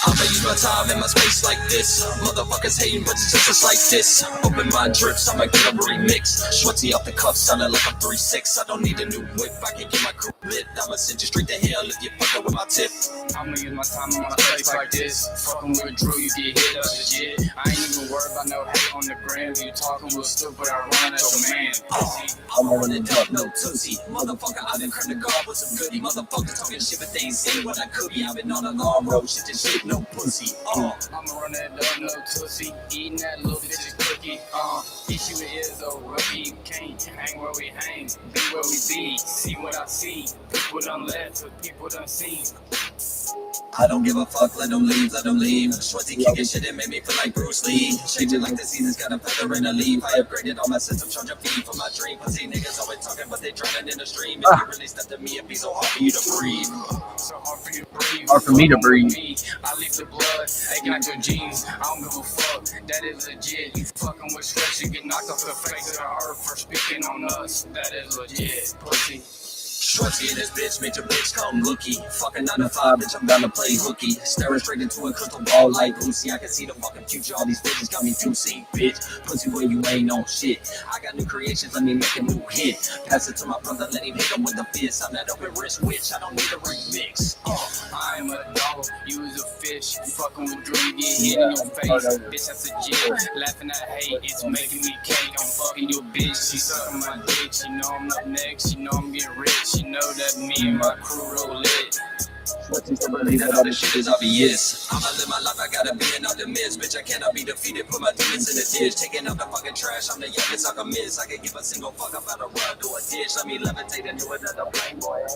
I'ma use my time and my space like this. Motherfuckers hating, but it's just like this. Open mind drips, I'ma get a remix. Schwartzy off the cuff, sounding like I'm 3'6". I don't need a new whip, I can get my crew lit. I'ma send you straight to hell if you fucking with my tip. I'ma use my time on my face like this. Fucking with Drew, you get hit up legit. I ain't even worried about no hate on the gram. You talking with stupid, I run as a man. I'ma run it up, no tootsie. Motherfucker, I done cracked the guard with some goodie. Motherfuckers talking shit, but they ain't seen what I could be. I've been on a long road, shit to shit, no pussy. I'ma run that up, no tootsie. Eating that little bitch's cookie. Issue is a rookie. Can't hang where we hang, be where we be. See what I see. People done left, but people done seen. I don't give a fuck, let them leave, let them leave. Schwartzy kicking shit, it made me feel like Bruce Lee. Changing like the seasons, got a feather in a leaf. I upgraded all my system, charge a fee for my dream. Pussy niggas always talking, but they drowning in the stream. If you really step to me, it'd be so hard for you to breathe. So hard for you to breathe. Hard for me to breathe. I leave the blood, aching out your jeans. I don't give a fuck, that is legit. You fucking with stress, you get knocked off the face of the earth for speaking on us. That is legit, pussy. Schwartzy in this bitch, made your bitch come looky. Fucking 9 to 5, bitch, I'm gonna play hooky. Staring straight into a crystal ball like Lucy. I can see the fucking future, all these bitches got me juicy, bitch. Pussy boy, you ain't on shit. I got new creations, let me make a new hit. Pass it to my brother, let him hit him with the fist. I'm that open wrist witch, I don't need a remix. I am a dog, you is a fish. Fucking with Drew, you get hit in your face. Bitch, that's a jig. Laughing at hate, it's making me cake. I'm fucking your bitch, she sucking my dick. She know I'm up next, she know I'm getting rich. She know that me and my crew roll lit. That all this shit is obvious. I'ma live my life, I gotta be an optimist. Bitch, I cannot be defeated, put my demons in the dish. Taking out the fucking trash, I'm the youngest alchemist. I can give a single fuck about a run to a ditch. Let me levitate into another plane, boy.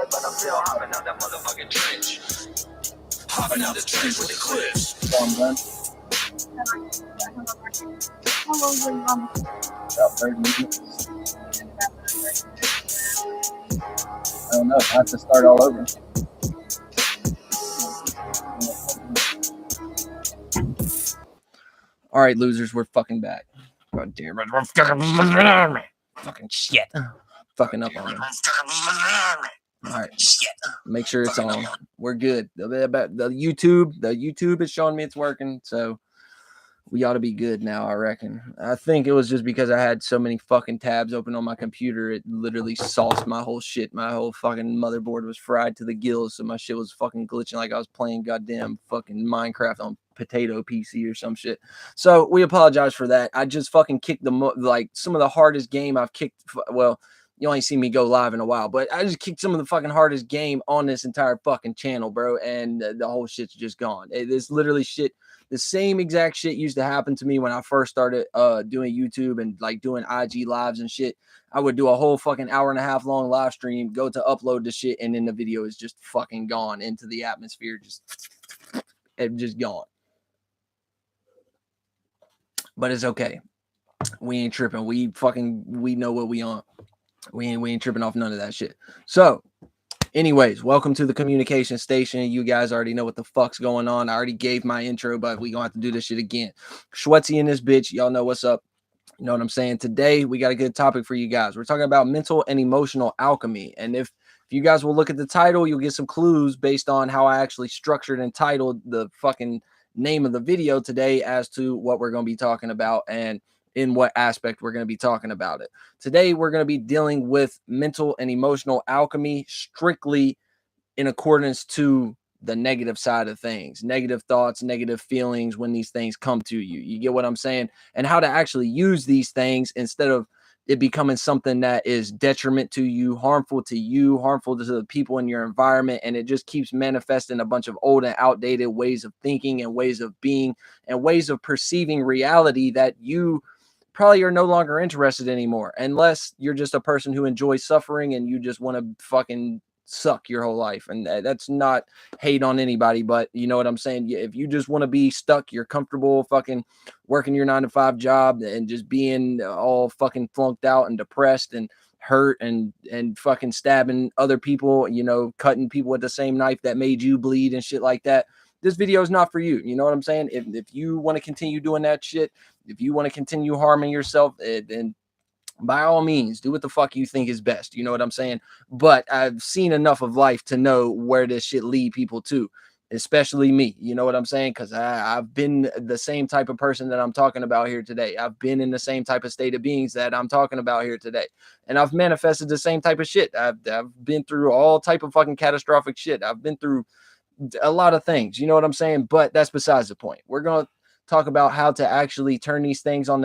But I'm still hopping out that motherfucking trench. Hopping out the trench with the cliffs. How long were you on? About 30 minutes. I don't know. I have to start all over. All right, losers, we're fucking back. God damn it, we're fucking shit. Fucking up on me. All right, shit. Make sure it's on. We're good. The YouTube is showing me it's working, so we ought to be good now, I reckon. I think it was just because I had so many fucking tabs open on my computer. It literally sauced my whole shit. My whole fucking motherboard was fried to the gills, so my shit was fucking glitching like I was playing goddamn fucking Minecraft on potato PC or some shit. So we apologize for that. I just fucking kicked like some of the hardest game I've kicked. Well, you only see me go live in a while, but I just kicked some of the fucking hardest game on this entire fucking channel, bro. And the whole shit's just gone. It's literally shit. The same exact shit used to happen to me when I first started doing YouTube and like doing IG lives and shit. I would do a whole fucking hour and a half long live stream, go to upload the shit, and then the video is just fucking gone into the atmosphere, just gone. But it's okay. We ain't tripping. We know what we on. We ain't tripping off none of that shit. So, anyways, welcome to the communication station. You guys already know what the fuck's going on. I already gave my intro, but we gonna have to do this shit again. Schwartzy in this bitch. Y'all know what's up. You know what I'm saying? Today, we got a good topic for you guys. We're talking about mental and emotional alchemy. And if you guys will look at the title, you'll get some clues based on how I actually structured and titled the fucking name of the video today as to what we're going to be talking about and in what aspect we're going to be talking about it. Today, we're going to be dealing with mental and emotional alchemy strictly in accordance to the negative side of things, negative thoughts, negative feelings when these things come to you. You get what I'm saying? And how to actually use these things instead of it becoming something that is detriment to you, harmful to the people in your environment. And it just keeps manifesting a bunch of old and outdated ways of thinking and ways of being and ways of perceiving reality that you probably are no longer interested anymore, unless you're just a person who enjoys suffering and you just want to fucking suck your whole life. And that's not hate on anybody, but you know what I'm saying? If you just want to be stuck, you're comfortable fucking working your 9-to-5 job and just being all fucking flunked out and depressed and hurt and fucking stabbing other people, you know, cutting people with the same knife that made you bleed and shit like that, this video is not for you. You know what I'm saying? If you want to continue doing that shit, if you want to continue harming yourself, then by all means, do what the fuck you think is best. You know what I'm saying? But I've seen enough of life to know where this shit lead people to, especially me. You know what I'm saying? Because I've been the same type of person that I'm talking about here today. I've been in the same type of state of beings that I'm talking about here today. And I've manifested the same type of shit. I've been through all type of fucking catastrophic shit. I've been through a lot of things. You know what I'm saying? But that's besides the point. We're going to talk about how to actually turn these things on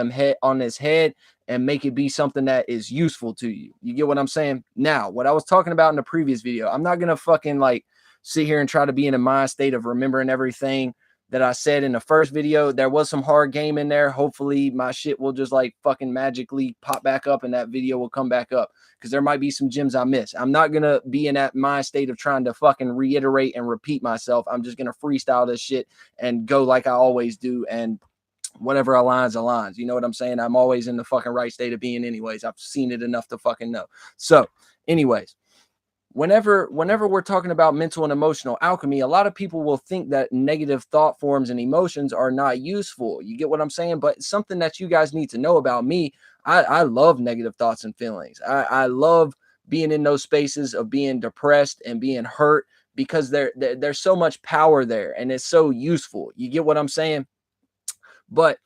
this head and make it be something that is useful to you. You get what I'm saying? Now, what I was talking about in the previous video, I'm not going to fucking like sit here and try to be in a mind state of remembering everything that I said in the first video. There was some hard game in there. Hopefully my shit will just like fucking magically pop back up and that video will come back up, because there might be some gems I miss. I'm not going to be in that mind state of trying to fucking reiterate and repeat myself. I'm just going to freestyle this shit and go like I always do. And whatever aligns. You know what I'm saying? I'm always in the fucking right state of being anyways. I've seen it enough to fucking know. So anyways, whenever we're talking about mental and emotional alchemy, a lot of people will think that negative thought forms and emotions are not useful. You get what I'm saying? But something that you guys need to know about me, I love negative thoughts and feelings. I love being in those spaces of being depressed and being hurt, because there's so much power there and it's so useful. You get what I'm saying? But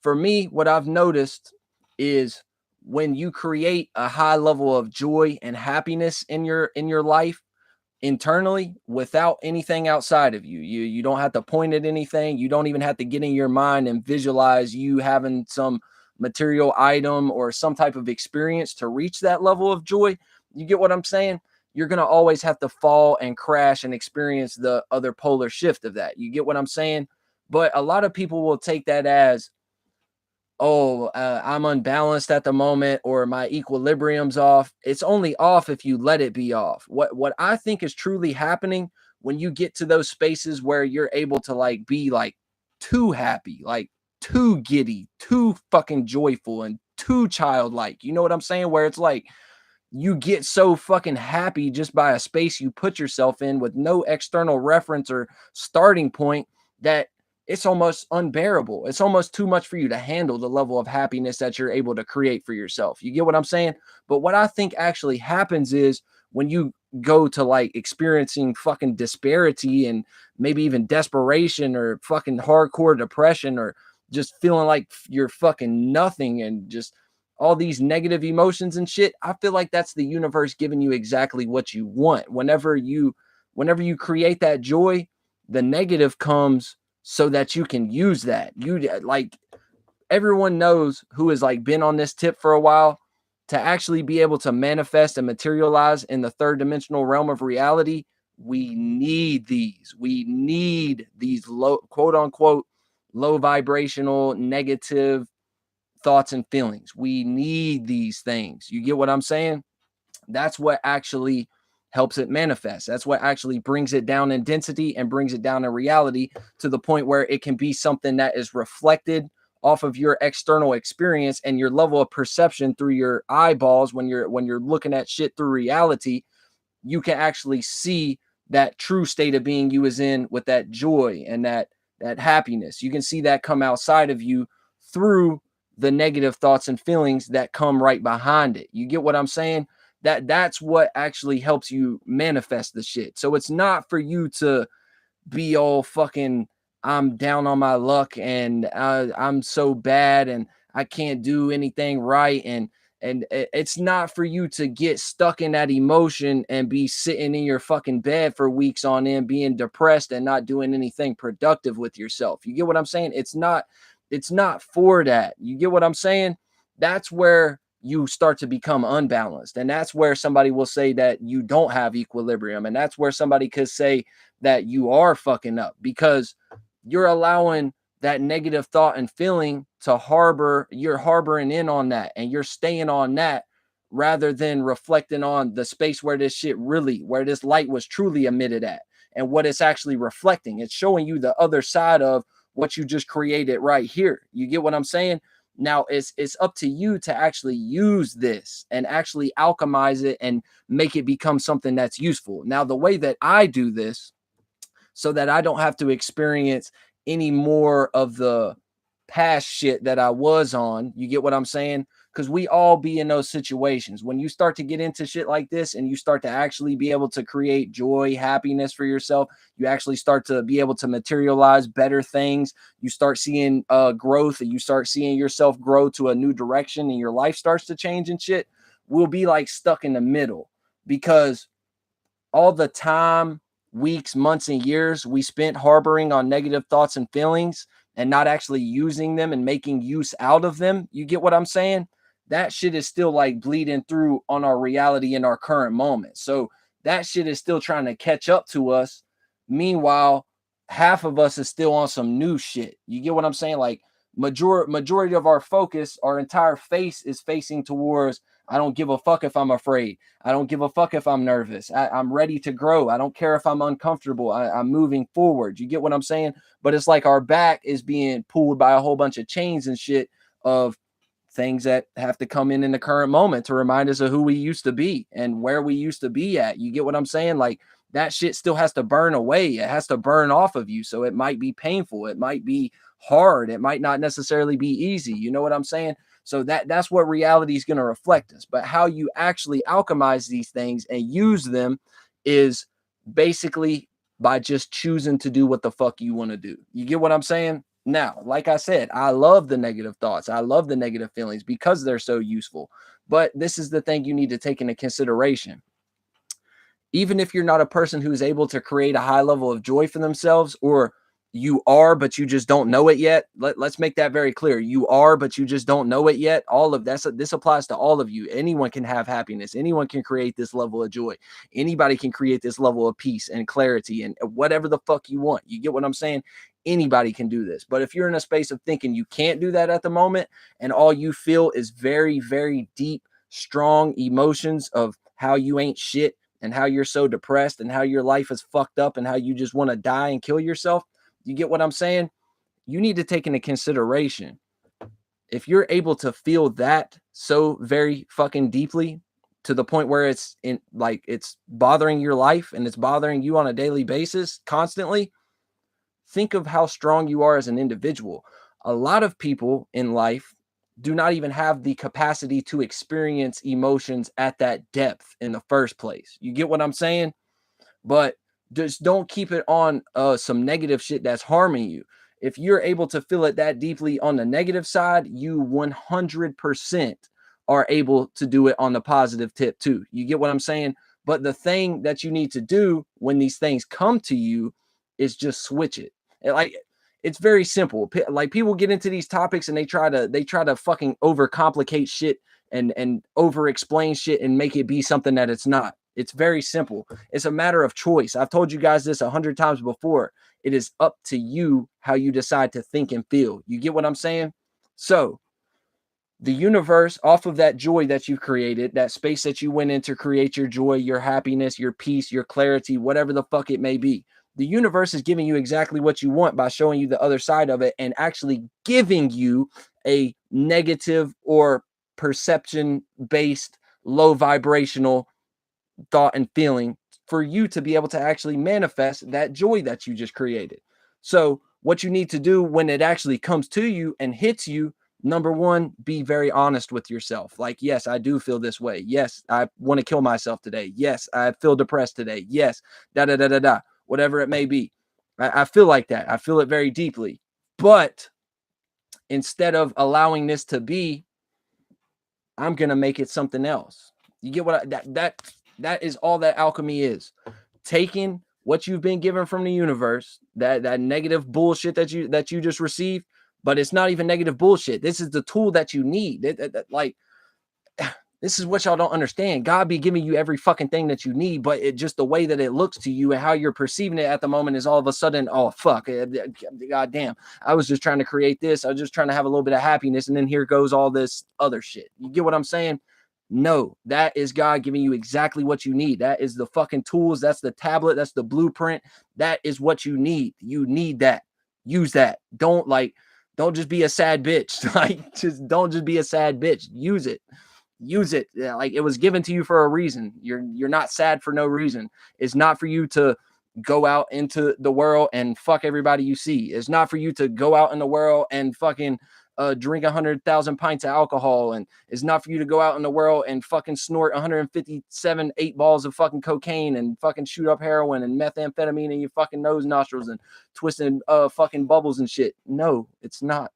for me, what I've noticed is when you create a high level of joy and happiness in your life internally without anything outside of you don't have to point at anything. You don't even have to get in your mind and visualize you having some material item or some type of experience to reach that level of joy. You get what I'm saying? You're going to always have to fall and crash and experience the other polar shift of that. You get what I'm saying? But a lot of people will take that as, oh, I'm unbalanced at the moment, or my equilibrium's off. It's only off if you let it be off. What I think is truly happening when you get to those spaces where you're able to like be like too happy, like too giddy, too fucking joyful, and too childlike. You know what I'm saying? Where it's like you get so fucking happy just by a space you put yourself in with no external reference or starting point, that it's almost unbearable. It's almost too much for you to handle, the level of happiness that you're able to create for yourself. You get what I'm saying? But what I think actually happens is when you go to like experiencing fucking disparity and maybe even desperation or fucking hardcore depression, or just feeling like you're fucking nothing and just all these negative emotions and shit, I feel like that's the universe giving you exactly what you want. Whenever you create that joy, the negative comes so that you can use that. You like, everyone knows who has like been on this tip for a while, to actually be able to manifest and materialize in the third dimensional realm of reality. We need these. We need these low, quote unquote, low vibrational, negative thoughts and feelings. We need these things. You get what I'm saying? That's what actually helps it manifest. That's what actually brings it down in density and brings it down in reality to the point where it can be something that is reflected off of your external experience and your level of perception through your eyeballs. When you're looking at shit through reality, you can actually see that true state of being you is in with that joy and that happiness. You can see that come outside of you through the negative thoughts and feelings that come right behind it. You get what I'm saying? That's what actually helps you manifest the shit. So it's not for you to be all fucking, I'm down on my luck and I'm so bad and I can't do anything right, and it's not for you to get stuck in that emotion and be sitting in your fucking bed for weeks on end being depressed and not doing anything productive with yourself. You get what I'm saying? It's not for that. You get what I'm saying? That's where you start to become unbalanced, and that's where somebody will say that you don't have equilibrium, and that's where somebody could say that you are fucking up, because you're allowing that negative thought and feeling to harbor. You're harboring in on that and you're staying on that, rather than reflecting on the space where this light was truly emitted at, and what it's actually reflecting. It's showing you the other side of what you just created right here. You get what I'm saying? Now it's up to you to actually use this and actually alchemize it and make it become something that's useful. Now, the way that I do this, so that I don't have to experience any more of the past shit that I was on. You get what I'm saying? because we all be in those situations. When you start to get into shit like this and you start to actually be able to create joy, happiness for yourself, you actually start to be able to materialize better things. You start seeing growth, and you start seeing yourself grow to a new direction, and your life starts to change and shit. We'll be like stuck in the middle, because all the time, weeks, months, and years we spent harboring on negative thoughts and feelings and not actually using them and making use out of them. You get what I'm saying? That shit is still like bleeding through on our reality in our current moment. So that shit is still trying to catch up to us. Meanwhile, half of us is still on some new shit. You get what I'm saying? Like majority of our focus, our entire face is facing towards, I don't give a fuck if I'm afraid. I don't give a fuck if I'm nervous. I'm ready to grow. I don't care if I'm uncomfortable. I'm moving forward. You get what I'm saying? But it's like our back is being pulled by a whole bunch of chains and shit of things that have to come in the current moment to remind us of who we used to be and where we used to be at. You get what I'm saying? Like that shit still has to burn away. It has to burn off of you. So it might be painful. It might be hard. It might not necessarily be easy. You know what I'm saying? So that's what reality is going to reflect us. But how you actually alchemize these things and use them is basically by just choosing to do what the fuck you want to do. You get what I'm saying? Now, like I said, I love the negative thoughts. I love the negative feelings because they're so useful. But this is the thing you need to take into consideration. Even if you're not a person who's able to create a high level of joy for themselves, or you are, but you just don't know it yet. Let's make that very clear. You are, but you just don't know it yet. All of that, this applies to all of you. Anyone can have happiness. Anyone can create this level of joy. Anybody can create this level of peace and clarity and whatever the fuck you want. You get what I'm saying? Anybody can do this. But if you're in a space of thinking you can't do that at the moment, and all you feel is very, very deep, strong emotions of how you ain't shit and how you're so depressed and how your life is fucked up and how you just want to die and kill yourself, you get what I'm saying? You need to take into consideration, if you're able to feel that so very fucking deeply to the point where it's in like it's bothering your life and it's bothering you on a daily basis constantly, think of how strong you are as an individual. A lot of people in life do not even have the capacity to experience emotions at that depth in the first place. You get what I'm saying? But just don't keep it on some negative shit that's harming you. If you're able to feel it that deeply on the negative side, you 100% are able to do it on the positive tip too. You get what I'm saying? But the thing that you need to do when these things come to you is just switch it. Like it's very simple. Like people get into these topics and they try to fucking overcomplicate shit and over explain shit and make it be something that it's not. It's very simple. It's a matter of choice. I've told you guys this 100 times before. It is up to you how you decide to think and feel. You get what I'm saying? So the universe, off of that joy that you created, that space that you went in to create your joy, your happiness, your peace, your clarity, whatever the fuck it may be, the universe is giving you exactly what you want by showing you the other side of it and actually giving you a negative or perception based low vibrational thought and feeling for you to be able to actually manifest that joy that you just created. So what you need to do when it actually comes to you and hits you, number one, be very honest with yourself. Like, yes, I do feel this way. Yes, I want to kill myself today. Yes, I feel depressed today. Yes, whatever it may be. I feel like that. I feel it very deeply. But instead of allowing this to be, I'm going to make it something else. You get what that is all that alchemy is. Taking what you've been given from the universe, that negative bullshit that you just received, but it's not even negative bullshit. This is the tool that you need. Like this is what y'all don't understand. God be giving you every fucking thing that you need, but it just the way that it looks to you and how you're perceiving it at the moment is all of a sudden, oh fuck, god damn, I was just trying to create this. I was just trying to have a little bit of happiness, and then here goes all this other shit. You get what I'm saying? No, that is God giving you exactly what you need. That is the fucking tools. That's the tablet. That's the blueprint. That is what you need. You need that. Use that. Don't just be a sad bitch. Don't just be a sad bitch. Use it. Use it. Like it was given to you for a reason. You're not sad for no reason. It's not for you to go out into the world and fuck everybody you see. It's not for you to go out in the world and fucking drink 100,000 pints of alcohol, and it's not for you to go out in the world and fucking snort 157 8 balls of fucking cocaine and fucking shoot up heroin and methamphetamine in your fucking nose nostrils and twisting fucking bubbles and shit. No, it's not.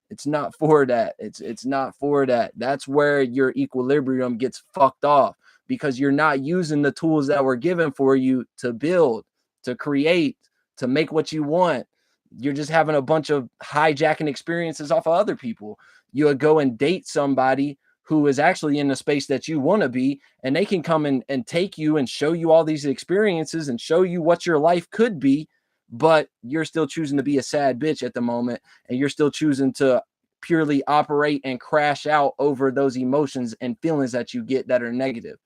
It's not for that. It's not for that. That's where your equilibrium gets fucked off, because you're not using the tools that were given for you to build, to create, to make what you want. You're just having a bunch of hijacking experiences off of other people. You would go and date somebody who is actually in the space that you want to be, and they can come and take you and show you all these experiences and show you what your life could be, but you're still choosing to be a sad bitch at the moment, and you're still choosing to purely operate and crash out over those emotions and feelings that you get that are negative.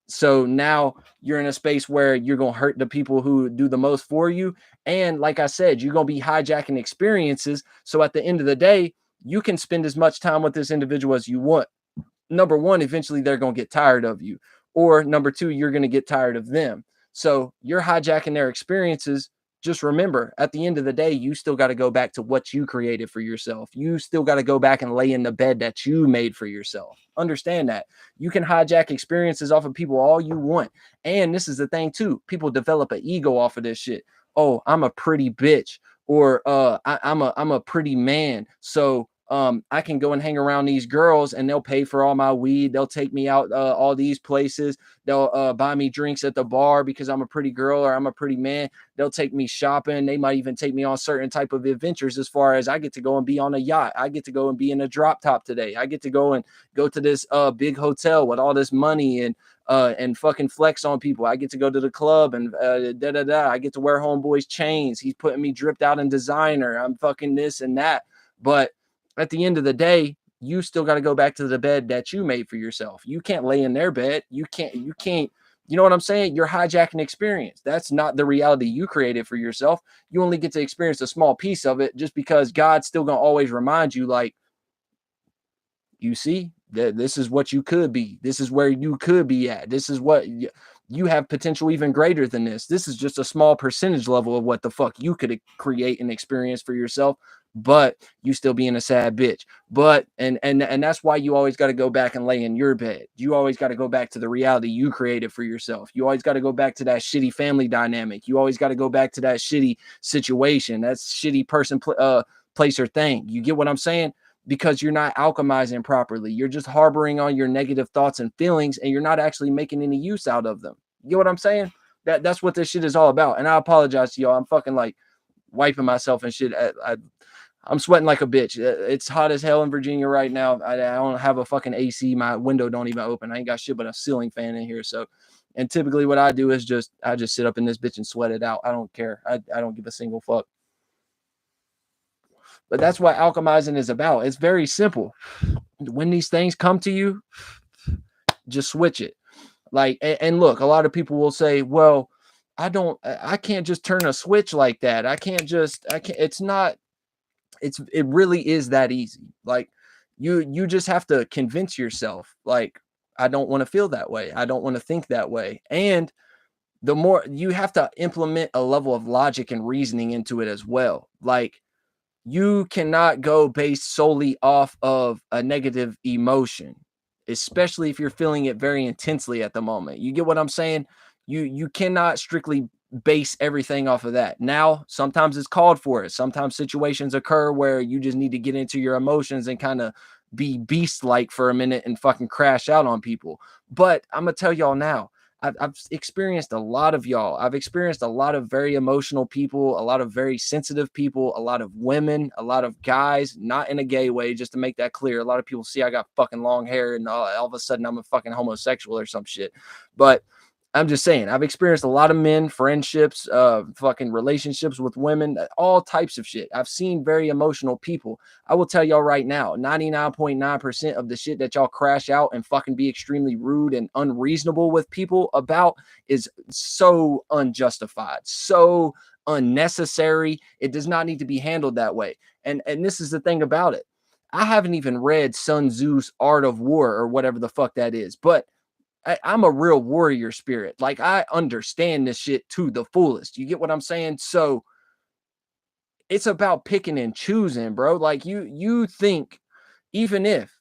So now you're in a space where you're going to hurt the people who do the most for you. And like I said, you're going to be hijacking experiences. So at the end of the day, you can spend as much time with this individual as you want. Number one, eventually they're going to get tired of you. Or number two, you're going to get tired of them. So you're hijacking their experiences. Just remember, at the end of the day, you still got to go back to what you created for yourself. You still got to go back and lay in the bed that you made for yourself. Understand that. You can hijack experiences off of people all you want. And this is the thing too. People develop an ego off of this shit. Oh, I'm a pretty bitch, or I'm a pretty man. So I can go and hang around these girls and they'll pay for all my weed. They'll take me out all these places. They'll buy me drinks at the bar because I'm a pretty girl or I'm a pretty man. They'll take me shopping. They might even take me on certain type of adventures, as far as I get to go and be on a yacht. I get to go and be in a drop top today. I get to go to this big hotel with all this money and fucking flex on people. I get to go to the club and I get to wear homeboy's chains. He's putting me dripped out in designer. I'm fucking this and that. But at the end of the day, you still got to go back to the bed that you made for yourself. You can't lay in their bed. You can't, you know what I'm saying? You're hijacking experience. That's not the reality you created for yourself. You only get to experience a small piece of it, just because God's still going to always remind you, like, you see, this is what you could be. This is where you could be at. This is what you have potential even greater than this. This is just a small percentage level of what the fuck you could create and experience for yourself, but you still being a sad bitch. But and that's why you always got to go back and lay in your bed. You always got to go back to the reality you created for yourself. You always got to go back to that shitty family dynamic. You always got to go back to that shitty situation, that shitty person, place, or thing. You get what I'm saying? Because you're not alchemizing properly. You're just harboring on your negative thoughts and feelings, and you're not actually making any use out of them. You get what I'm saying? That's what this shit is all about. And I apologize to y'all. I'm fucking like wiping myself and shit. I'm sweating like a bitch. It's hot as hell in Virginia right now. I don't have a fucking AC. My window don't even open. I ain't got shit but a ceiling fan in here. So, and typically what I do is I just sit up in this bitch and sweat it out. I don't care. I don't give a single fuck. But that's what alchemizing is about. It's very simple. When these things come to you, just switch it. Like, and look, a lot of people will say, well, I can't just turn a switch like that. It really is that easy. Like, you just have to convince yourself, like, I don't want to feel that way. I don't want to think that way. And the more you have to implement a level of logic and reasoning into it as well. Like, you cannot go based solely off of a negative emotion, especially if you're feeling it very intensely at the moment. You get what I'm saying? You cannot strictly base everything off of that. Now, sometimes it's called for it. Sometimes situations occur where you just need to get into your emotions and kind of be beast-like for a minute and fucking crash out on people. But I'm going to tell y'all now, I've experienced a lot of y'all. I've experienced a lot of very emotional people, a lot of very sensitive people, a lot of women, a lot of guys, not in a gay way, just to make that clear. A lot of people see I got fucking long hair and all of a sudden I'm a fucking homosexual or some shit. But I'm just saying, I've experienced a lot of men, friendships, fucking relationships with women, all types of shit. I've seen very emotional people. I will tell y'all right now, 99.9% of the shit that y'all crash out and fucking be extremely rude and unreasonable with people about is so unjustified, so unnecessary. It does not need to be handled that way. And this is the thing about it. I haven't even read Sun Tzu's Art of War or whatever the fuck that is, but I'm a real warrior spirit. Like, I understand this shit to the fullest. You get what I'm saying? So it's about picking and choosing, bro. Like you think even if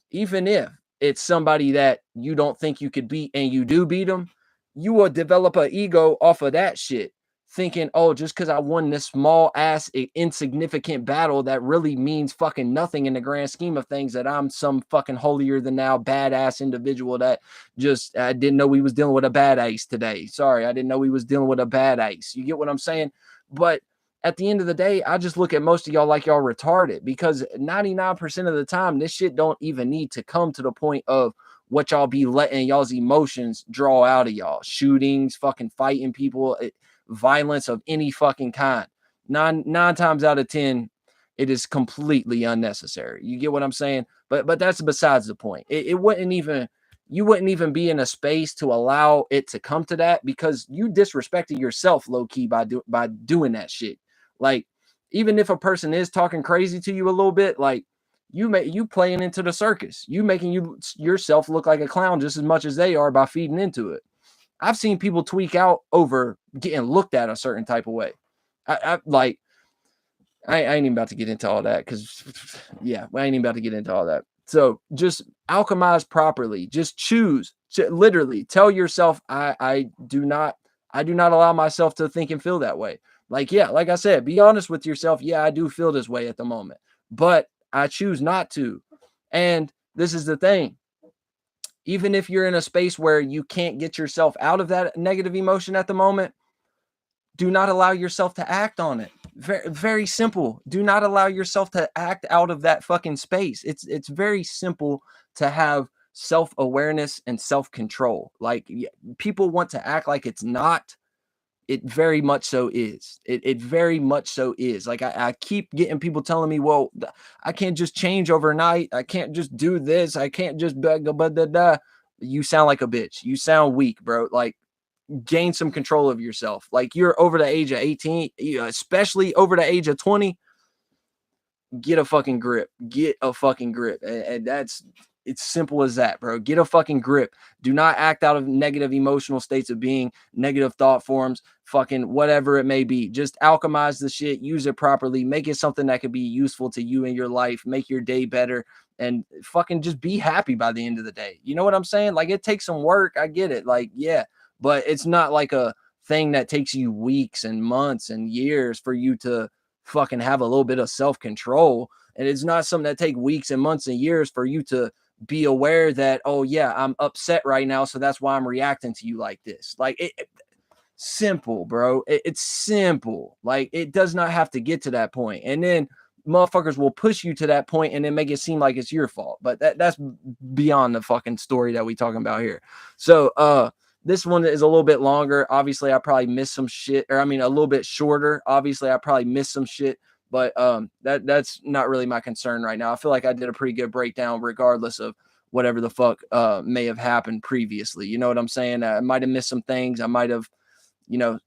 it's somebody that you don't think you could beat and you do beat them, you will develop an ego off of that shit, thinking, oh, just because I won this small ass insignificant battle that really means fucking nothing in the grand scheme of things, that I'm some fucking holier than thou badass individual that just I didn't know we was dealing with a bad ace today. Sorry, I didn't know we was dealing with a bad ace. You get what I'm saying? But at the end of the day, I just look at most of y'all like y'all retarded, because 99% of the time, this shit don't even need to come to the point of what y'all be letting y'all's emotions draw out of y'all. Shootings, fucking fighting people, violence of any fucking kind. Nine times out of 10, it is completely unnecessary. You get what I'm saying? But that's besides the point. It wouldn't even, you wouldn't even be in a space to allow it to come to that, because you disrespected yourself low key by doing that shit. Like, even if a person is talking crazy to you a little bit, like you playing into the circus, you making yourself look like a clown just as much as they are by feeding into it. I've seen people tweak out over getting looked at a certain type of way. I ain't even about to get into all that, because yeah, I ain't even about to get into all that. So just alchemize properly. Just choose to literally tell yourself, I do not allow myself to think and feel that way. Like, yeah, like I said, be honest with yourself. Yeah, I do feel this way at the moment, but I choose not to. And this is the thing. Even if you're in a space where you can't get yourself out of that negative emotion at the moment, do not allow yourself to act on it. Very, very simple. Do not allow yourself to act out of that fucking space. It's very simple to have self-awareness and self-control. Like, people want to act like it's not. It very much so is. It very much so is. Like, I keep getting people telling me, well, I can't just change overnight. I can't just do this. I can't just You sound like a bitch. You sound weak, bro. Like, gain some control of yourself. Like, you're over the age of 18, especially over the age of 20. Get a fucking grip. Get a fucking grip. And that's, it's simple as that, bro. Get a fucking grip. Do not act out of negative emotional states of being, negative thought forms, fucking whatever it may be. Just alchemize the shit, use it properly, make it something that could be useful to you in your life, make your day better, and fucking just be happy by the end of the day. You know what I'm saying? Like, it takes some work. I get it. Like, yeah, but it's not like a thing that takes you weeks and months and years for you to fucking have a little bit of self-control. And it's not something that take weeks and months and years for you to be aware that, oh yeah, I'm upset right now, so that's why I'm reacting to you like this. Like, simple, bro. It's simple. Like, it does not have to get to that point. And then motherfuckers will push you to that point and then make it seem like it's your fault. But that's beyond the fucking story that we talking about here. So this one is a little bit longer. Obviously, I probably missed some shit, or I mean, a little bit shorter. Obviously, I probably missed some shit, but that's not really my concern right now. I feel like I did a pretty good breakdown, regardless of whatever the fuck may have happened previously. You know what I'm saying? I might have missed some things. I might have,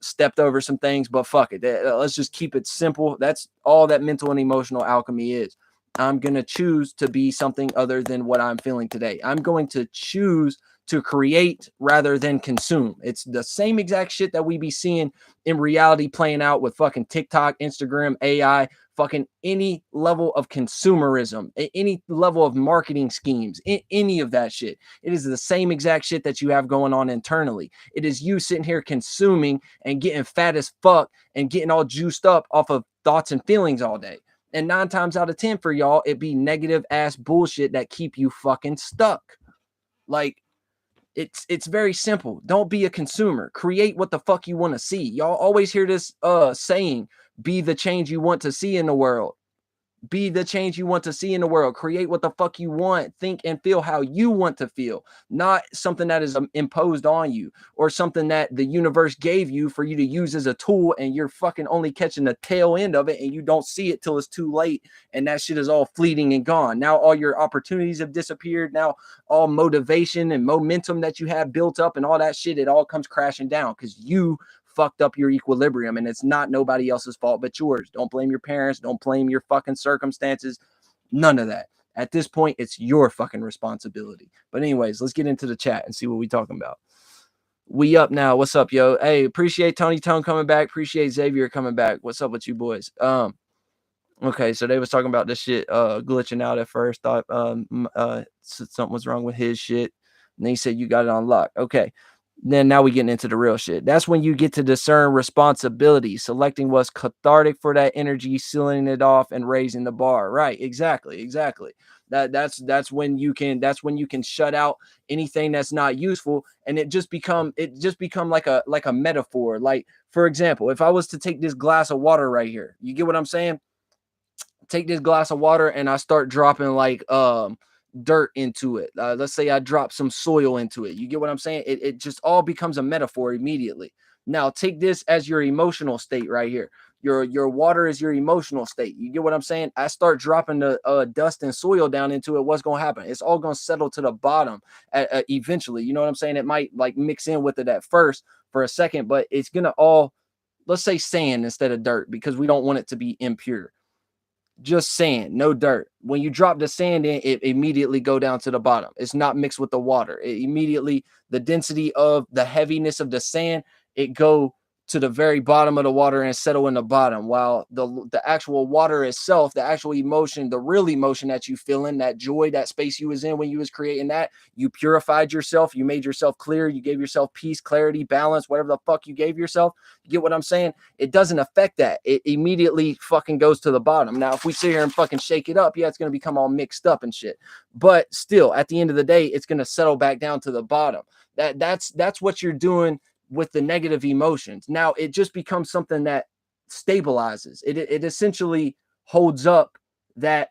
stepped over some things, but fuck it. Let's just keep it simple. That's all that mental and emotional alchemy is. I'm going to choose to be something other than what I'm feeling today. I'm going to choose to create rather than consume. It's the same exact shit that we be seeing in reality playing out with fucking TikTok, Instagram, AI, fucking any level of consumerism, any level of marketing schemes, any of that shit. It is the same exact shit that you have going on internally. It is you sitting here consuming and getting fat as fuck and getting all juiced up off of thoughts and feelings all day. And 9 times out of 10 for y'all, it be negative ass bullshit that keep you fucking stuck. Like, it's very simple. Don't be a consumer. Create what the fuck you want to see. Y'all always hear this saying, be the change you want to see in the world. Be the change you want to see in the world. Create what the fuck you want. Think and feel how you want to feel, not something that is imposed on you or something that the universe gave you for you to use as a tool, and you're fucking only catching the tail end of it and you don't see it till it's too late, and that shit is all fleeting and gone. Now all your opportunities have disappeared. Now all motivation and momentum that you have built up and all that shit, it all comes crashing down because you fucked up your equilibrium, and it's not nobody else's fault but yours. Don't blame your parents. Don't blame your fucking circumstances. None of that. At this point, it's your fucking responsibility. But anyways, let's get into the chat and see what we talking about. We up now. What's up, yo? Hey, appreciate Tony Tone coming back. Appreciate Xavier coming back. What's up with you boys? Okay, so they was talking about this shit glitching out at first. Thought something was wrong with his shit. And then he said you got it on lock. Okay. Then now we getting into the real shit. That's when you get to discern responsibility, selecting what's cathartic for that energy, sealing it off, and raising the bar. Right. Exactly. That's when you can shut out anything that's not useful, and it just become like a metaphor. Like, for example, if I was to take this glass of water right here, you get what I'm saying? Take this glass of water and I start dropping like dirt into it. Let's say I drop some soil into it. You get what I'm saying? It just all becomes a metaphor immediately. Now take this as your emotional state right here. Your water is your emotional state. You get what I'm saying? I start dropping the dust and soil down into it. What's going to happen? It's all going to settle to the bottom eventually. You know what I'm saying? It might like mix in with it at first for a second, but it's going to all, let's say, sand instead of dirt, because we don't want it to be impure. Just sand, no dirt. When you drop the sand in, it immediately go down to the bottom. It's not mixed with the water. It immediately, the density of the heaviness of the sand, it go to the very bottom of the water and settle in the bottom, while the actual water itself, the actual emotion, the real emotion that you feel in, that joy, that space you was in when you was creating that, you purified yourself, you made yourself clear, you gave yourself peace, clarity, balance, whatever the fuck you gave yourself. You get what I'm saying? It doesn't affect that. It immediately fucking goes to the bottom. Now, if we sit here and fucking shake it up, yeah, it's going to become all mixed up and shit. But still, at the end of the day, it's going to settle back down to the bottom. That's what you're doing with the negative emotions. Now, it just becomes something that stabilizes. It essentially holds up that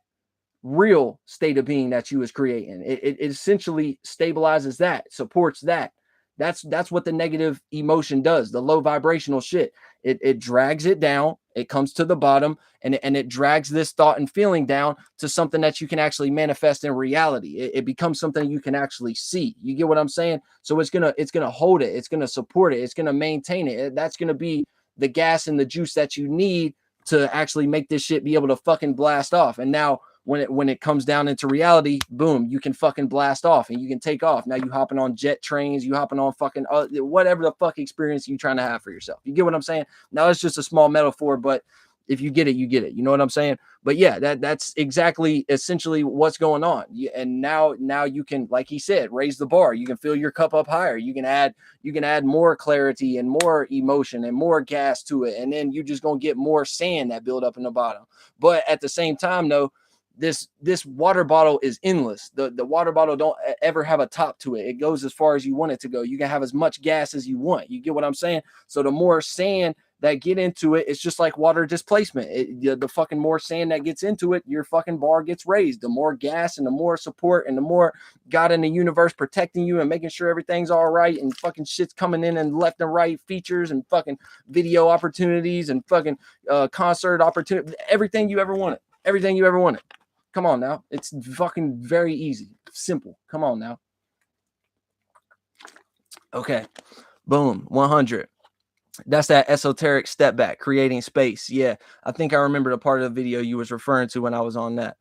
real state of being that you was creating. It essentially stabilizes that, supports that. That's what the negative emotion does. The low vibrational shit. It drags it down. It comes to the bottom, and it drags this thought and feeling down to something that you can actually manifest in reality. It becomes something you can actually see. You get what I'm saying? So it's gonna hold it. It's gonna support it. It's gonna maintain it. That's gonna be the gas and the juice that you need to actually make this shit be able to fucking blast off. And now when it comes down into reality, boom, you can fucking blast off and you can take off. Now you hopping on jet trains, you hopping on fucking whatever the fuck experience you trying to have for yourself. You get what I'm saying? Now it's just a small metaphor, but if you get it, you get it. You know what I'm saying? But yeah, that's exactly essentially what's going on. And now you can, like he said, raise the bar. You can fill your cup up higher. You can add more clarity and more emotion and more gas to it. And then you just gonna get more sand that build up in the bottom. But at the same time, though, this water bottle is endless. The water bottle don't ever have a top to it. It goes as far as you want it to go. You can have as much gas as you want. You get what I'm saying? So the more sand that get into it, it's just like water displacement. The fucking more sand that gets into it, your fucking bar gets raised. The more gas and the more support and the more God in the universe protecting you and making sure everything's all right and fucking shit's coming in and left and right, features and fucking video opportunities and fucking concert opportunity, everything you ever wanted. Everything you ever wanted. Come on now. It's fucking very easy. Simple. Come on now. Okay. Boom. 100. That's that esoteric step back, creating space. Yeah. I think I remember the part of the video you was referring to when I was on that.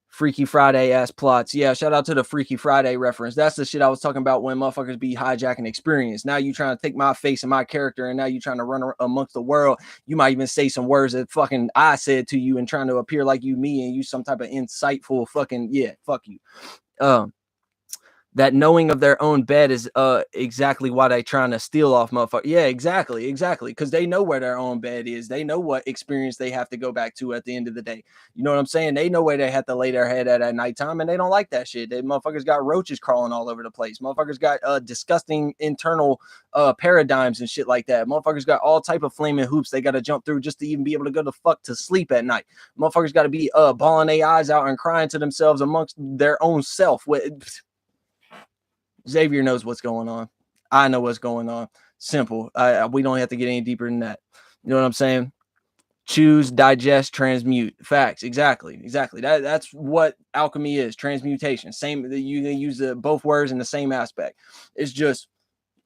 Freaky Friday ass plots. Yeah, shout out to the Freaky Friday reference. That's the shit I was talking about when motherfuckers be hijacking experience. Now you trying to take my face and my character, and now you trying to run amongst the world. You might even say some words that fucking I said to you and trying to appear like you me and use some type of insightful fucking, yeah, fuck you. That knowing of their own bed is exactly why they trying to steal off motherfuckers. Yeah, exactly. Because they know where their own bed is. They know what experience they have to go back to at the end of the day. You know what I'm saying? They know where they have to lay their head at nighttime, and they don't like that shit. They motherfuckers got roaches crawling all over the place. Motherfuckers got disgusting internal paradigms and shit like that. Motherfuckers got all type of flaming hoops they got to jump through just to even be able to go the fuck to sleep at night. Motherfuckers got to be bawling their eyes out and crying to themselves amongst their own self. Xavier knows what's going on. I know what's going on. Simple. We don't have to get any deeper than that. You know what I'm saying? Choose, digest, transmute. Facts. Exactly. That's what alchemy is. Transmutation. Same. You can use both words in the same aspect. It's just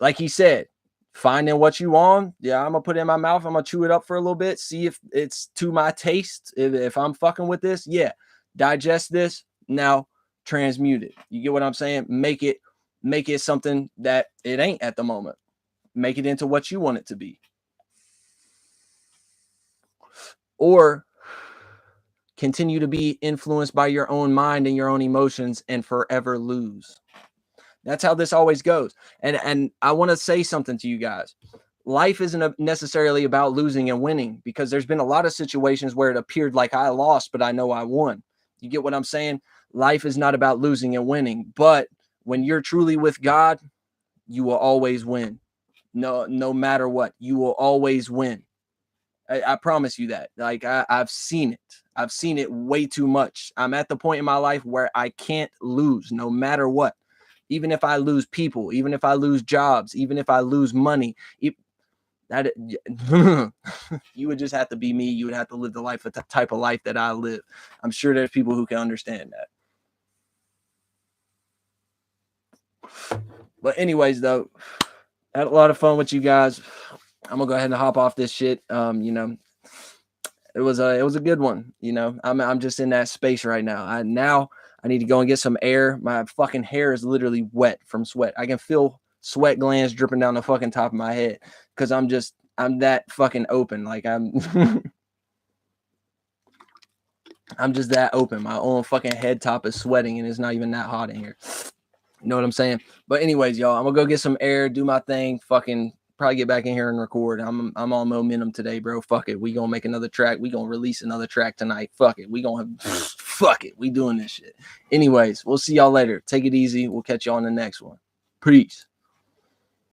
like he said, finding what you want. Yeah, I'm gonna put it in my mouth. I'm gonna chew it up for a little bit. See if it's to my taste. If I'm fucking with this, yeah. Digest this. Now transmute it. You get what I'm saying? Make it something that it ain't at the moment. Make it into what you want it to be. Or Continue to be influenced by your own mind and your own emotions and forever lose. That's how this always goes. And I want to say something to you guys. Life isn't necessarily about losing and winning, because there's been a lot of situations where it appeared like I lost, but I know I won. You get what I'm saying? Life is not about losing and winning, but when you're truly with God, you will always win. No matter what, you will always win. I promise you that. Like I've seen it. I've seen it way too much. I'm at the point in my life where I can't lose no matter what. Even if I lose people, even if I lose jobs, even if I lose money, that you would just have to be me. You would have to live the type of life that I live. I'm sure there's people who can understand that. But anyways, though, I had a lot of fun with you guys. I'm gonna go ahead and hop off this shit. You know, it was a good one. You know, I'm just in that space right now. I need to go and get some air. My fucking hair is literally wet from sweat. I can feel sweat glands dripping down the fucking top of my head because I'm that fucking open. Like I'm just that open. My own fucking head top is sweating and it's not even that hot in here. You know what I'm saying? But anyways, y'all, I'm gonna go get some air, do my thing, fucking probably get back in here and record. I'm on momentum today, bro. Fuck it. We gonna make another track. We gonna release another track tonight. Fuck it. Fuck it. We doing this shit. Anyways, we'll see y'all later. Take it easy. We'll catch you on the next one. Peace.